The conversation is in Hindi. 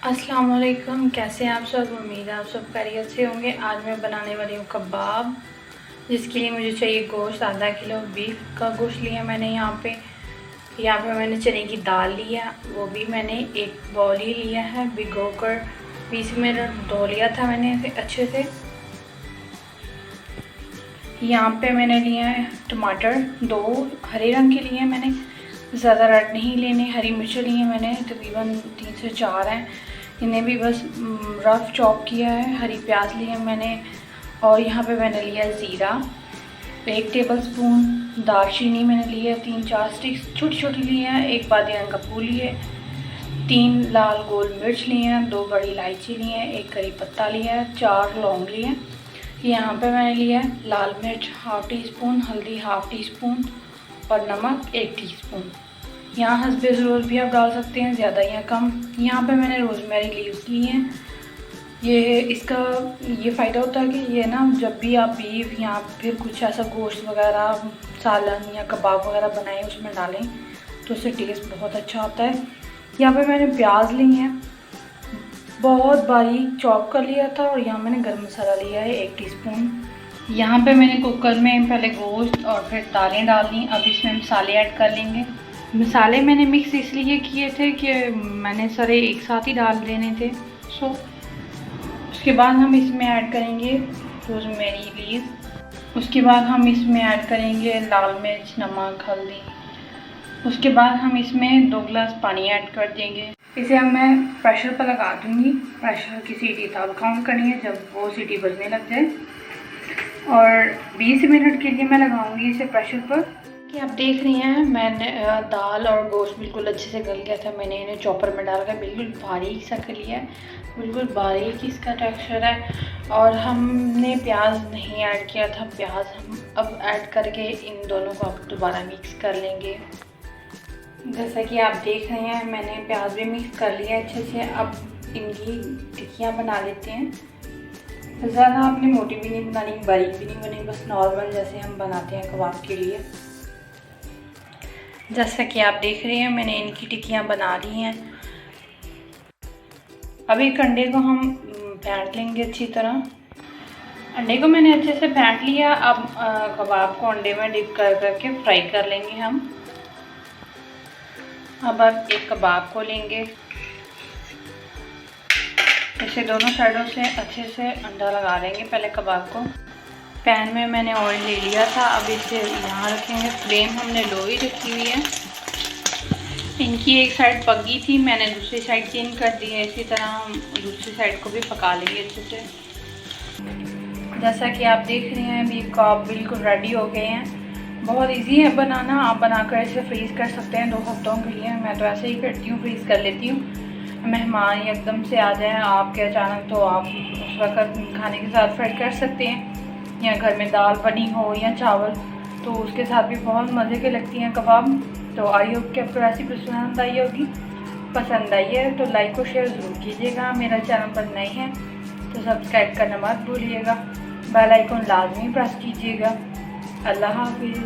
अस्सलाम वालेकुम। कैसे हैं आप सब? उम्मीद है आप सब खैरियत से होंगे। आज मैं बनाने वाली हूँ कबाब, जिसके लिए मुझे चाहिए गोश्त। आधा किलो बीफ का गोश्त लिया मैंने। यहाँ पे मैंने चने की दाल लिया, वो भी मैंने एक बाउल ही लिया है। भिगो कर 20 मिनट धो लिया था मैंने इसे अच्छे से। यहाँ पे मैंने लिया है टमाटर, 2 हरे रंग के लिए मैंने, ज़्यादा रेड नहीं लेने। हरी मिर्च ली है मैंने, तकरीबन 3 से 4 हैं। इन्हें भी बस रफ़ चॉप किया है। हरी प्याज ली है मैंने। और यहाँ पे मैंने लिया ज़ीरा, 1 टेबलस्पून। दालचीनी मैंने लिया 3-4 स्टिक्स छोटी छोटी ली है। 1 बादियान का फूल लिए, 3 लाल गोल मिर्च लिए हैं, 2 बड़ी इलायची ली है, 1 करी पत्ता लिया है, 4 लौंग लिए हैं। यहाँ पे मैंने लिया है लाल मिर्च ½ टीस्पून, हल्दी ½ टीस्पून और नमक 1 टीस्पून। यहाँ हस्बे ज़रूरत भी आप डाल सकते हैं, ज़्यादा या कम। यहाँ पे मैंने रोज़मेरी लीव्स ली हैं। इसका ये फ़ायदा होता है कि ये ना, जब भी आप बीफ या फिर कुछ ऐसा गोश्त वगैरह, सालन या कबाब वगैरह बनाएं उसमें डालें तो उससे टेस्ट बहुत अच्छा आता है। यहाँ पे मैंने प्याज ली हैं, बहुत बारीक चॉप कर लिया था। और यहाँ मैंने गरम मसाला लिया है 1 टीस्पून। यहाँ पे मैंने कुकर में पहले गोश्त और फिर दालें डाल दी। अब इसमें मसाले ऐड कर लेंगे। मसाले मैंने मिक्स इसलिए किए थे कि मैंने सारे एक साथ ही डाल देने थे। उसके बाद हम इसमें ऐड करेंगे रोज़मेरी लीव्स। उसके बाद हम इसमें ऐड करेंगे लाल मिर्च, नमक, हल्दी। उसके बाद हम इसमें 2 गिलास पानी ऐड कर देंगे। इसे अब मैं प्रेशर पर लगा दूँगी। प्रेशर की सीटी तब काउंट करनी है जब वो सीटी बजने लग जाए। और 20 मिनट के लिए मैं लगाऊंगी इसे प्रेशर पर। कि आप देख रही हैं, मैंने दाल और गोश्त बिल्कुल अच्छे से गल गया था। मैंने इन्हें चॉपर में डालकर बिल्कुल बारीक सा कर लिया है, बिल्कुल बारीक इसका टेक्सचर है। और हमने प्याज नहीं ऐड किया था, प्याज हम अब ऐड करके इन दोनों को अब दोबारा मिक्स कर लेंगे। जैसा कि आप देख रहे हैं, मैंने प्याज भी मिक्स कर लिया अच्छे से। अब इनकी टिक्कियाँ बना लेते हैं। ज़्यादा आपने मोटी भी नहीं बनानी, बारीक भी नहीं बनानी, बस नॉर्मल जैसे हम बनाते हैं कबाब के लिए। जैसा कि आप देख रहे हैं, मैंने इनकी टिक्कियाँ बना ली हैं। अभी एक अंडे को हम फेंट लेंगे अच्छी तरह। अंडे को मैंने अच्छे से फेंट लिया। अब कबाब को अंडे में डिप कर करके फ्राई कर लेंगे हम। अब आप एक कबाब को लेंगे, इसे दोनों साइडों से अच्छे से अंडा लगा लेंगे। पहले कबाब को पैन में मैंने ऑयल ले लिया था। अब इसे यहाँ रखेंगे। फ्लेम हमने लो ही रखी हुई है। इनकी एक साइड पक गई थी, मैंने दूसरी साइड चेंज कर दी है। इसी तरह हम दूसरी साइड को भी पका लेंगे अच्छे से। जैसा कि आप देख रहे हैं, बीफ कबाब बिल्कुल रेडी हो गए हैं। बहुत इजी है बनाना। आप बनाकर ऐसे फ्रीज़ कर सकते हैं 2 हफ्तों के लिए। मैं तो ऐसे ही करती हूँ, फ्रीज़ कर लेती हूँ। मेहमान एकदम से आ जाएं आपके अचानक, तो आप उस वक्त खाने के साथ फ्राई कर सकते हैं। या घर में दाल बनी हो या चावल, तो उसके साथ भी बहुत मज़े के लगती हैं कबाब। तो आई होप कि आपको रेसिपी पसंद आई होगी। पसंद आई है तो लाइक और शेयर ज़रूर कीजिएगा। मेरा चैनल पर नए हैं तो सब्सक्राइब करना मत भूलिएगा। बेल आइकन लाजमी प्रेस कीजिएगा। अल्लाह हाफिज़।